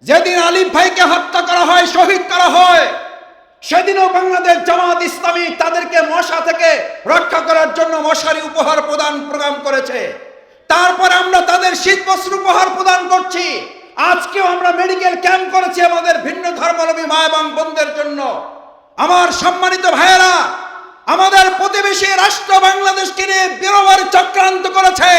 যেদিন আলিফ ভাইকে হত্যা করা হয়, শহীদ করা হয়, সেদিনও বাংলাদেশ জামাত ইসলামী তাদেরকে মশা থেকে রক্ষা করার জন্য মশারি উপহার প্রদান প্রোগ্রাম করেছে। তারপর আমরা তাদের শীত বস্ত্র উপহার প্রদান করছি। আজকেও আমরা মেডিকেল ক্যাম্প করেছি আমাদের ভিন্ন ধর্মাবলম্বী মা এবং বোনদের জন্য। আমার সম্মানিত ভাইয়েরা, আমাদের প্রতিবেশী রাষ্ট্র বাংলাদেশকে নিয়ে বিরোবার চক্রান্ত করেছে,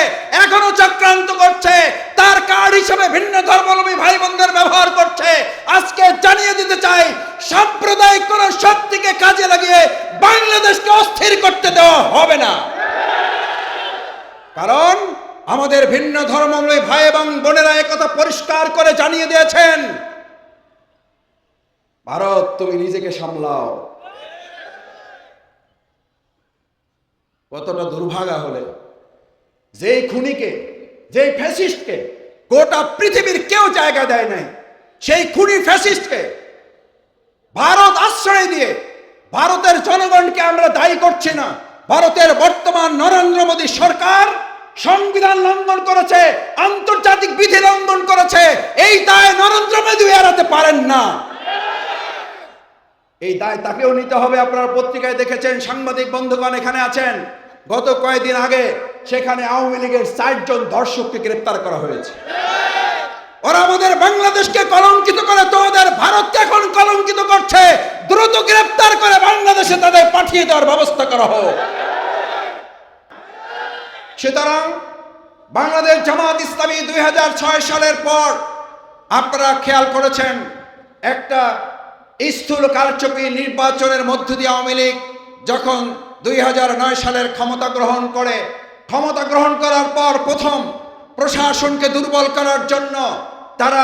এখনো চক্রান্ত করছে, তার কার্ড হিসেবে ভিন্ন ধর্মাবলম্বী ভাই বোনদের ব্যবহার করছে। আজকে জানিয়ে দিতে চাই, সাম্প্রদায়িক কোন শক্তিকে কাজে লাগিয়ে বাংলাদেশকে অস্থির করতে দেওয়া হবে না। কারণ আমাদের ভিন্ন ধর্মাবলম্বী ভাই এবং বোনেরা একথা পরিষ্কার করে জানিয়ে দিয়েছেন, ভারত তুমি নিজেকে সামলাও। কতটা দুর্ভাগা হলে যেই খুনিকে, যেই ফ্যাসিস্টকে গোটা পৃথিবীর কেউ জায়গা দেয় নাই, সেই খুনি ফ্যাসিস্টকে ভারত আশ্রয় দিয়ে ভারতের জনগণকে আমরা দায়ী করছি না। ভারতের বর্তমান নরেন্দ্র মোদী সরকার সংবিধান লঙ্ঘন করেছে, আন্তর্জাতিক বিধি লঙ্ঘন করেছে। এই দায় নরেন্দ্র মোদী এড়াতে পারেন না, এই দায় তাকেও নিতে হবে। আপনারা পত্রিকায় দেখেছেন, সাংবাদিক বন্ধুগণ এখানে আছেন, গত কয়েকদিন আগে সেখানে আওয়ামী লীগের 4 জন ধর্ষককে গ্রেফতার করা হয়েছে। ওরা আমাদের বাংলাদেশকে কলঙ্কিত করে, তো ওদের ভারতকে এখন কলঙ্কিত করছে। দ্রুত গ্রেফতার করে বাংলাদেশে তাদের পাঠিয়ে দেওয়ার ব্যবস্থা করা হোক। সুতরাং বাংলাদেশ জামাত ইসলামী 2006 সালের পর আপনারা খেয়াল করেছেন, একটা স্থূল কারচুপি নির্বাচনের মধ্য দিয়ে আওয়ামী লীগ যখন 2009 সালের ক্ষমতা গ্রহণ করে, ক্ষমতা গ্রহণ করার পর প্রথম প্রশাসনকে দুর্বল করার জন্য তারা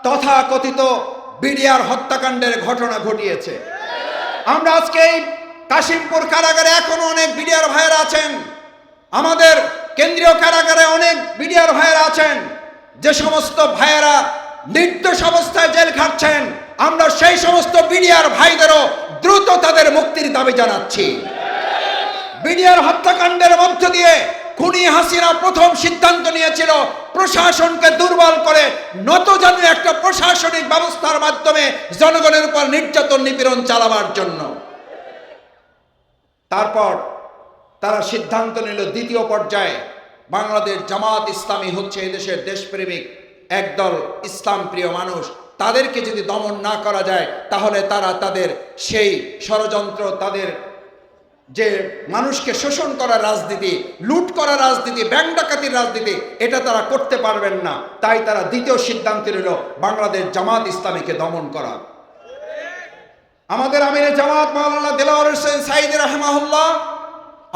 তথাকথিত বিডিআর হত্যাকাণ্ডের ঘটনা ঘটিয়েছে। আমরা আজকে এই কাশিমপুর কারাগারে এখনো অনেক বিডিআর ভাইয়েরা আছেন, আমাদের কেন্দ্রীয় কারাগারে অনেক বিডিআর ভাইয়েরা আছেন, যে সমস্ত ভাইয়েরা নির্দোষ অবস্থায় জেল খাটছেন। আমরা সেই সমস্ত বিডিআর ভাইদেরও দ্রুত তাদের মুক্তির দাবি জানাচ্ছি। বিডিআর হত্যাকাণ্ডের মধ্য দিয়ে খুনি হাসিনা প্রথম সিদ্ধান্ত নিয়েছিল প্রশাসনকে দুর্বল করে নতজানু একটা প্রশাসনিক ব্যবস্থার মাধ্যমে জনগণের উপর নির্যাতন নিপীড়ন চালাবার জন্য। তারপর তারা সিদ্ধান্ত নিল দ্বিতীয় পর্যায়ে বাংলাদেশ জামাত ইসলামী হচ্ছে এদেশের দেশপ্রেমিক একদল ইসলাম প্রিয় মানুষ, তাদেরকে যদি দমন না করা যায় তাহলে তারা তাদের সেই ষড়যন্ত্র, তাদের যে মানুষকে শোষণ করার রাজনীতি, লুট করার রাজনীতি, ব্যাংক ডাকাতির রাজনীতি, এটা তারা করতে পারবেন না। তাই তারা দ্বিতীয় সিদ্ধান্ত নিল বাংলাদেশ জামাত ইসলামীকে দমন করা। আমাদের আমিরে জামাত মাওলানা দেলাওয়ার হোসেন সাইদি রাহিমাহুল্লাহ,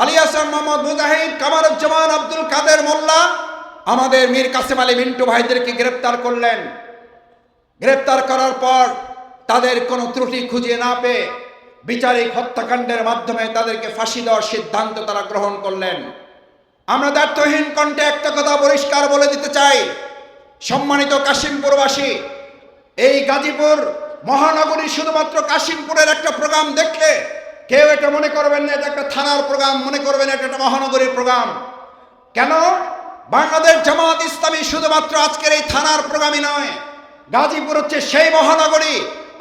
আলী হাসান মোহাম্মদ মুজাহিদ, কামারুজ্জামান, আব্দুল কাদের মোল্লা, আমাদের মীর কাসেম আলী মিন্টু ভাইদেরকে গ্রেপ্তার করলেন। গ্রেপ্তার করার পর তাদের কোনো ত্রুটি খুঁজে না পেয়ে বিচারিক হত্যাকাণ্ডের মাধ্যমে তাদেরকে ফাঁসি দেওয়ার সিদ্ধান্ত তারা গ্রহণ করলেন। আমরা দ্ব্যর্থহীন কণ্ঠে একটা কথা পরিষ্কার বলে দিতে চাই, সম্মানিত কাশিমপুরবাসী, এই গাজীপুর মহানগরী শুধুমাত্র কাশিমপুরের একটা প্রোগ্রাম দেখলে কেউ এটা মনে করবেন না এটা একটা থানার প্রোগ্রাম, মনে করবেন এটা একটা মহানগরীর প্রোগ্রাম। কেন? বাংলাদেশ জামাত ইসলামী শুধুমাত্র আজকের এই থানার প্রোগ্রামই নয়, গাজীপুর হচ্ছে সেই মহানগরী।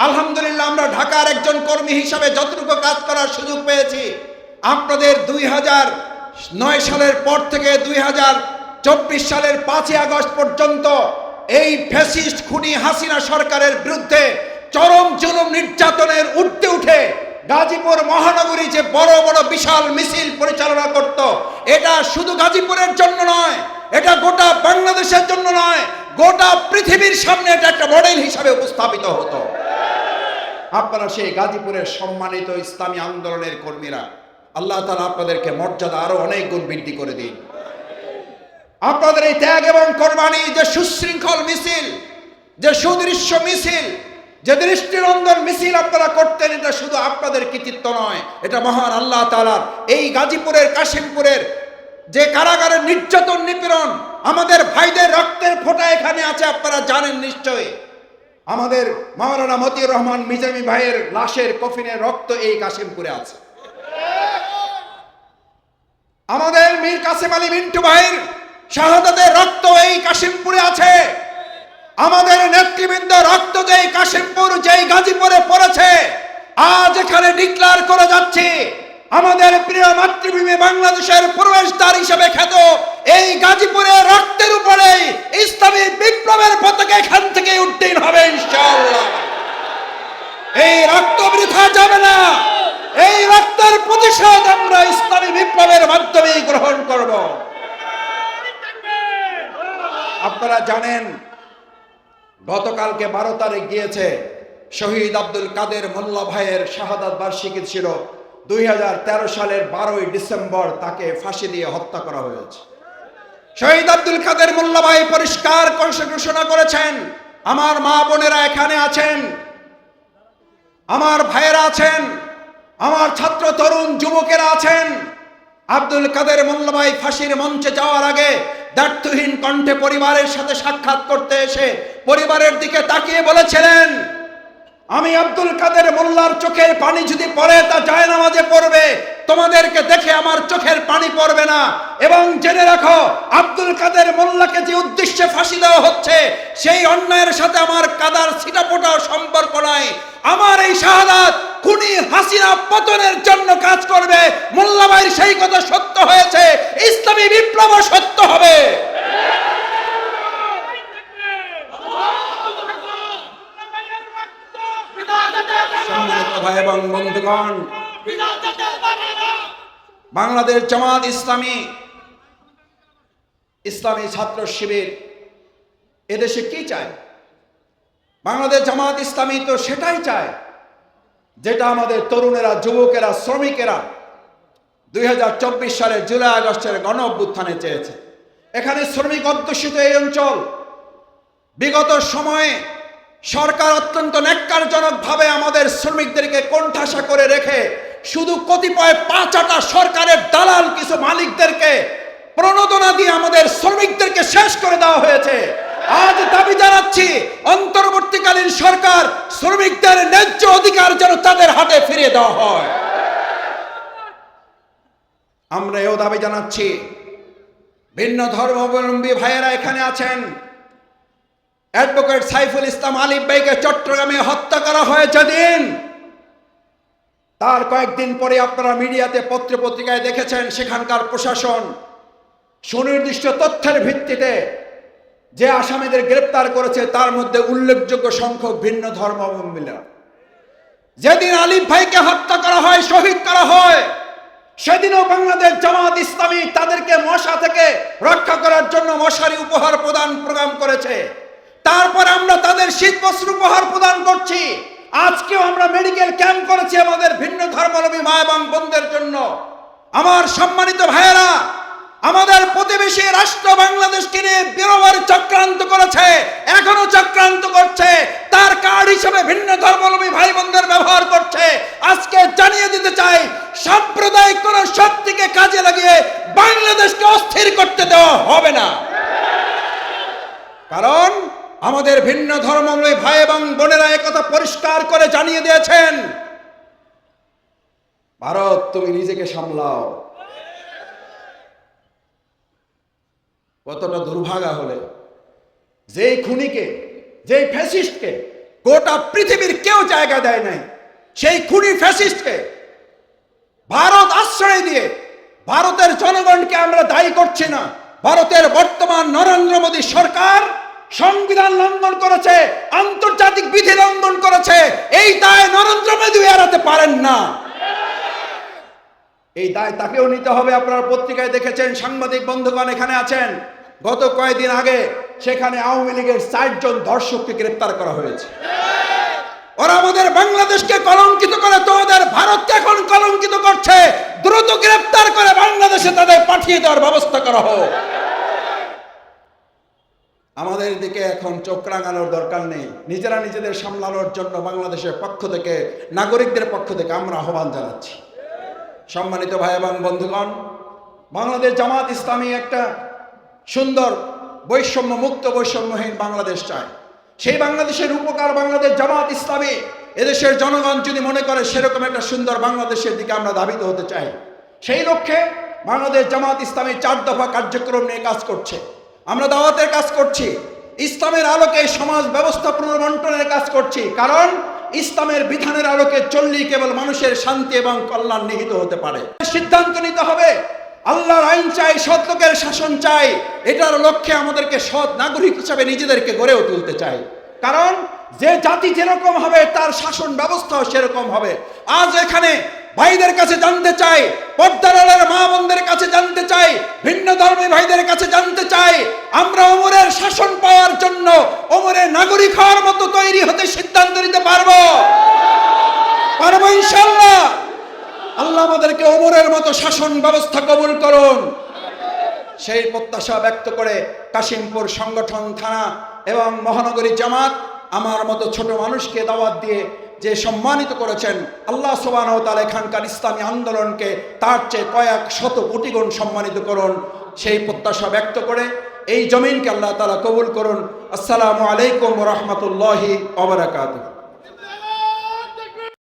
আলহামদুলিল্লাহ, আমরা ঢাকার একজন কর্মী হিসাবে যতটুকু কাজ করার সুযোগ পেয়েছি, আপনাদের 2009 সালের পর থেকে 2024 সালের 5ই আগস্ট পর্যন্ত এই ফ্যাসিস্ট খুনি হাসিনা সরকারের বিরুদ্ধে চরম জুলুম নির্যাতনের ঊর্ধ্বে উঠে গাজীপুর মহানগরী যে বড় বড় বিশাল মিছিল পরিচালনা করত, এটা শুধু গাজীপুরের জন্য নয়, এটা গোটা বাংলাদেশের জন্য নয়, গোটা পৃথিবীর সামনে এটা একটা মডেল হিসাবে উপস্থাপিত হতো। আপনারা সেই গাজীপুরের সম্মানিত ইসলামী আন্দোলনের কর্মীরা, আল্লাহ তাআলা আপনাদেরকে মর্যাদা আরো অনেক গুণ বৃদ্ধি করে দিন। আপনাদের এই ত্যাগ এবং কোরবানি, যে সুশৃঙ্খল মিছিল, যে সুদৃশ্য মিছিল, যে দৃষ্টিনন্দন মিছিল আপনারা করতেন, এটা শুধু আপনাদের কৃতিত্ব নয়, এটা মহান আল্লাহ তাআলার। এই গাজীপুরের কাশিমপুরের যে কারাগারের নির্যাতন নিপীড়ন, আমাদের ভাইদের রক্তের ফোঁটা এখানে আছে, আপনারা জানেন নিশ্চয়ই। আমাদের মাওলানা মতিউর রহমান মিজামি ভাইয়ের লাশের কফিনের রক্ত এই কাশিমপুরে আছে। আমাদের মীর কাসেম আলী মিন্টু ভাইয়ের শাহাদাতের রক্ত এই কাশিমপুরে আছে। আমাদের নেতৃবৃন্দ রক্ত যেই কাশিমপুর যেই গাজীপুরে পড়েছে, আজ এখানে ডিক্লার করে যাচ্ছে আমাদের প্রিয় মাতৃভূমি বাংলাদেশের প্রবেশদ্বার হিসেবে খ্যাত এই গাজীপুরের রক্তের উপরে ইসলামী বিপ্লবের পতাকা এখান থেকে উড্ডীন হবে ইনশাআল্লাহ। এই রক্ত বৃথা যাবে না, এই রক্তের প্রতিশোধ আমরা ইসলামী বিপ্লবের মাধ্যমে গ্রহণ করব। আপনারা জানেন গতকালকে 12 তারিখ গিয়েছে শহীদ আব্দুল কাদের মোল্লা ভাইয়ের শাহাদাত বার্ষিকী ছিল। 2013 সালের 12ই ডিসেম্বর তাকে ফাঁসি দিয়ে হত্যা করা হয়েছে। শহীদ আব্দুল কাদের মোল্লা ভাই পরিষ্কার ঘোষণা করেছেন, আমার মা বোনেরা এখানে আছেন, আমার ভাইয়েরা আছেন, আমার ছাত্র তরুণ যুবকেরা আছেন, আব্দুল কাদের মোল্লা ভাই ফাঁসির মঞ্চে যাওয়ার আগে দ্ব্যর্থহীন কণ্ঠে পরিবারের সাথে সাক্ষাৎ করতে এসে পরিবারের দিকে তাকিয়ে বলেছিলেন, আমি আব্দুল কাদের মোল্লার চোখের পানি যদি পড়ে তা জায়নামাজে পড়বে, তোমাদেরকে দেখে আমার চোখের পানি পড়বে না। এবং জেনে রাখো, আব্দুল কাদের মোল্লাকে যে উদ্দেশ্যে ফাঁসি দেওয়া হচ্ছে সেই অন্যায়ের সাথে আমার কাদার ছিটাফোঁটাও সম্পর্ক নাই। আমার এই শাহাদাত খুনি হাসিনা পতনের জন্য কাজ করবে। মোল্লা ভাইয়ের সেই কথা সত্য হয়েছে, ইসলামী বিপ্লব সত্য হবে। ভাই এবং বন্ধুগণ, বাংলাদেশ জামাত ইসলামী, ইসলামী ছাত্র শিবির এদেশে কি চায়? বাংলাদেশ জামাত ইসলামী তো সেটাই চায় যেটা আমাদের তরুণেরা, যুবকেরা, শ্রমিকেরা 2024 সালের জুলাই আগস্টের গণ অভ্যুত্থানে চেয়েছে। এখানে শ্রমিক অধ্যুষিত এই অঞ্চল, বিগত সময়ে সরকার অত্যন্ত ন্যাক্কারজনকভাবে আমাদের শ্রমিকদেরকে কোণঠাসা করে রেখে শুধু কতিপয় পাঁচাটা সরকারের দালাল কিছু মালিকদেরকে প্রণোদনা দিয়ে আমাদের শ্রমিকদেরকে শেষ করে দেওয়া হয়েছে। আজ দাবি জানাচ্ছি অন্তর্বর্তীকালীন সরকার শ্রমিকদের ন্যায্য অধিকার যেন তাদের হাতে ফিরিয়ে দেওয়া হয়। আমরা এও দাবি জানাচ্ছি, ভিন্ন ধর্মাবলম্বী ভাইয়েরা এখানে আছেন, অ্যাডভোকেট সাইফুল ইসলাম আলিফ ভাইকে চট্টগ্রামে হত্যা করা হয় যেদিন, তার কয়েকদিন পরে আপনারা মিডিয়াতে পত্র পত্রিকায় দেখেছেন সেখানকার প্রশাসন সুনির্দিষ্ট তথ্যের ভিত্তিতে যে আসামিদের গ্রেপ্তার করেছে তার মধ্যে উল্লেখযোগ্য সংখ্যক ভিন্ন ধর্মাবলম্বীরা। যেদিন আলিফ ভাইকে হত্যা করা হয়, শহীদ করা হয়, সেদিনও বাংলাদেশ জামাত ইসলামী তাদেরকে মশা থেকে রক্ষা করার জন্য মশারি উপহার প্রদান প্রোগ্রাম করেছে। তারপর আমরা তাদের শীত বস্ত্র উপহার প্রদান করছি। আজকেও আমরা মেডিকেল ক্যাম্প করেছি আমাদের ভিন্ন ধর্মাবলম্বী মা এবং বোনদের জন্য। আমার সম্মানিত ভাইয়েরা, আমাদের প্রতিবেশী রাষ্ট্র বাংলাদেশকে নিয়ে বিরোবার চক্রান্ত করেছে, এখনো চক্রান্ত করছে, তার কার্ড হিসেবে ভিন্ন ধর্মাবলম্বী ভাই বোনদের ব্যবহার করছে। আজকে জানিয়ে দিতে চাই, সাম্প্রদায়িক কোন শক্তিকে কাজে লাগিয়ে বাংলাদেশকে অস্থির করতে দেওয়া হবে না। কারণ আমাদের ভিন্ন ধর্মাবলম্বী ভাই এবং বোনেরা একথা পরিষ্কার করে জানিয়ে দিয়েছেন, ভারত তুমি নিজেকে সামলাও। কতটা দুর্ভাগা হলে যেই খুনিকে, যেই ফ্যাসিস্টকে গোটা পৃথিবীর কেউ জায়গা দেয় নাই, সেই খুনি ফ্যাসিস্টকে ভারত আশ্রয় দিয়ে ভারতের জনগণকে আমরা দায়ী করছি না। ভারতের বর্তমান নরেন্দ্র মোদী সরকার সংবিধান লঙ্ঘন করেছে, আন্তর্জাতিক বিধি লঙ্ঘন করেছে, এই দায় নরেন্দ্র মোদী এড়াতে পারেন না। এই দায় তাকেও নিতে হবে। আপনারা পত্রিকায় দেখেছেন, সাংবাদিক বন্ধুগণ এখানে আছেন, গত কয়েকদিন আগে সেখানে আওয়ামী লীগের 4 জন ধর্ষককে গ্রেপ্তার করা হয়েছে। ওরা আমাদের বাংলাদেশকে কলঙ্কিত করে তোমাদের ভারতকে এখন কলঙ্কিত করছে। দ্রুত গ্রেপ্তার করে বাংলাদেশে তাদের পাঠিয়ে দেওয়ার ব্যবস্থা করা হোক। আমাদের দিকে এখন চোখ রাঙানোর দরকার নেই। নিজেরা নিজেদের সামলানোর জন্য বাংলাদেশের পক্ষ থেকে, নাগরিকদের পক্ষ থেকে আমরা আহ্বান জানাচ্ছি। সম্মানিত ভাই এবং বন্ধুগণ, বাংলাদেশ জামাত ইসলামী একটা সুন্দর বৈষম্য মুক্ত, বৈষম্যহীন বাংলাদেশ চায়। সেই বাংলাদেশের উপকার বাংলাদেশ জামাত ইসলামী, এদেশের জনগণ যদি মনে করে সেরকম একটা সুন্দর বাংলাদেশের দিকে আমরা ধাবিত হতে চাই, সেই লক্ষ্যে বাংলাদেশ জামাত ইসলামী 4 দফা কার্যক্রম নিয়ে কাজ করছে। আমরা দাওয়াতের কাজ করছি, ইসলামের আলোকে সমাজ ব্যবস্থা পুনর্বন্টনের কাজ করছি, কারণ ইসলামের বিধানের আলোকে চললেই কেবল মানুষের শান্তি এবং কল্যাণ নিহিত হতে পারে। সিদ্ধান্ত নিতে হবে, আল্লাহর আইন চাই, সৎ লোকের শাসন চাই, এটার লক্ষ্যে আমাদেরকে সৎ নাগরিক হিসাবে নিজেদেরকে গড়েও তুলতে চাই। কারণ যে জাতি যেরকম হবে তার শাসন ব্যবস্থাও সেরকম হবে। আজ এখানে ভাইদের কাছে জানতে চাই, পর্দার আড়ালের মা বোনদের কাছে জানতে চাই, ভিন্ন ধর্মী ভাইদের কাছে জানতে চাই, আমরা ওমরের শাসন পাওয়ার জন্য ওমরের নাগরিক হওয়ার মতো তৈরি হতে সিদ্ধান্ত নিতে পারবো ইনশাআল্লাহ। আল্লাহ আমাদেরকে ওমরের মতো শাসন ব্যবস্থা কবুল করুন। সেই প্রত্যাশা ব্যক্ত করে কাশিমপুর সংগঠন থানা এবং মহানগরী জামাত আমার মতো ছোট মানুষকে দাওয়াত দিয়ে যে সম্মানিত করেছেন, আল্লাহ সুবহানাহু ওয়া তাআলা এখানকার ইসলামী আন্দোলনকে তার চেয়ে কয়েক শত কোটি গুণ সম্মানিত করুন, সেই প্রত্যাশা ব্যক্ত করে এই জমিনকে আল্লাহ তাআলা কবুল করুন। আসসালামু আলাইকুম ওয়া রাহমাতুল্লাহি ওয়া বারাকাতুহু।